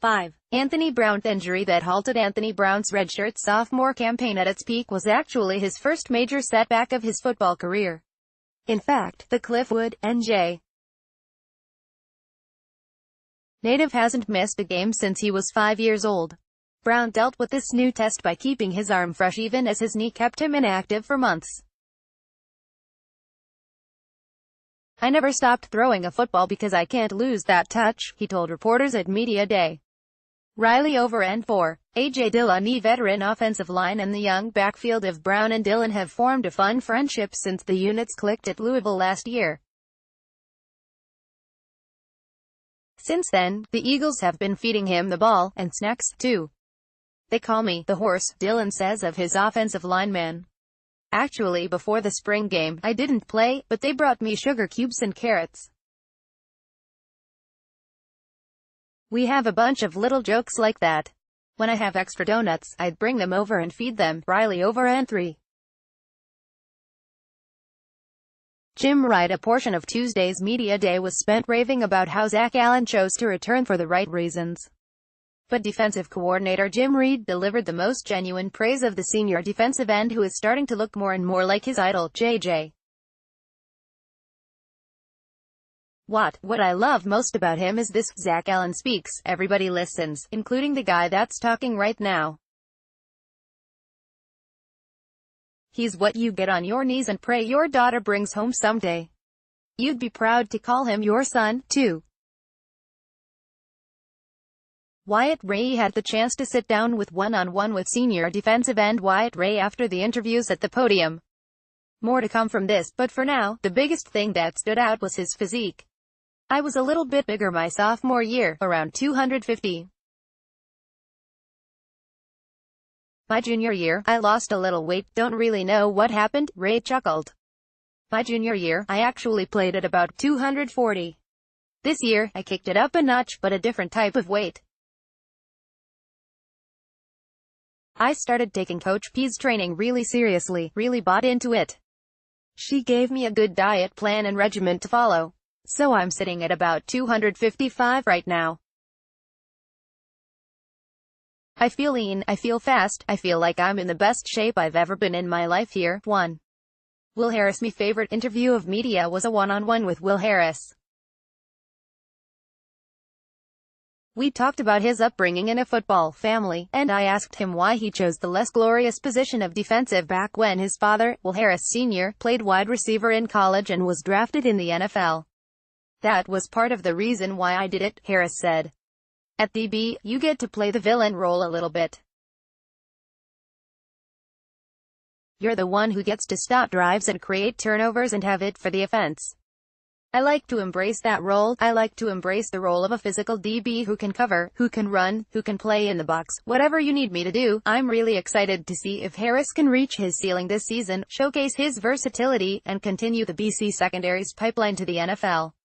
5. Anthony Brown's injury that halted Anthony Brown's redshirt sophomore campaign at its peak was actually his first major setback of his football career. In fact, the Cliffwood, NJ native hasn't missed a game since he was 5 years old. Brown dealt with this new test by keeping his arm fresh even as his knee kept him inactive for months. "I never stopped throwing a football because I can't lose that touch," he told reporters at Media Day. Riley over and 4. A.J. Dillon, a veteran offensive line, and the young backfield of Brown and Dillon have formed a fun friendship since the units clicked at Louisville last year. Since then, the Eagles have been feeding him the ball, and snacks, too. "They call me the horse," Dillon says of his offensive lineman. "Actually, before the spring game, I didn't play, but they brought me sugar cubes and carrots. We have a bunch of little jokes like that. When I have extra donuts, I'd bring them over and feed them." Riley over and 3. Jim Wright. A portion of Tuesday's Media Day was spent raving about how Zach Allen chose to return for the right reasons. But defensive coordinator Jim Reed delivered the most genuine praise of the senior defensive end who is starting to look more and more like his idol, JJ. What I love most about him is this: Zach Allen speaks, everybody listens, including the guy that's talking right now. He's what you get on your knees and pray your daughter brings home someday. You'd be proud to call him your son, too." Wyatt Ray had the chance to sit down with one-on-one with senior defensive end Wyatt Ray after the interviews at the podium. More to come from this, but for now, the biggest thing that stood out was his physique. "I was a little bit bigger my sophomore year, around 250. My junior year, I lost a little weight, don't really know what happened," Ray chuckled. "My junior year, I actually played at about 240. This year, I kicked it up a notch, but a different type of weight. I started taking Coach P's training really seriously, really bought into it. She gave me a good diet plan and regimen to follow. So I'm sitting at about 255 right now. I feel lean, I feel fast, I feel like I'm in the best shape I've ever been in my life here." 1. Will Harris. My favorite interview of media was a one-on-one with Will Harris. We talked about his upbringing in a football family, and I asked him why he chose the less glorious position of defensive back when his father, Will Harris Sr., played wide receiver in college and was drafted in the NFL. "That was part of the reason why I did it," Harris said. "At DB, you get to play the villain role a little bit. You're the one who gets to stop drives and create turnovers and have it for the offense. I like to embrace that role. I like to embrace the role of a physical DB who can cover, who can run, who can play in the box, whatever you need me to do." I'm really excited to see if Harris can reach his ceiling this season, showcase his versatility, and continue the BC secondary's pipeline to the NFL.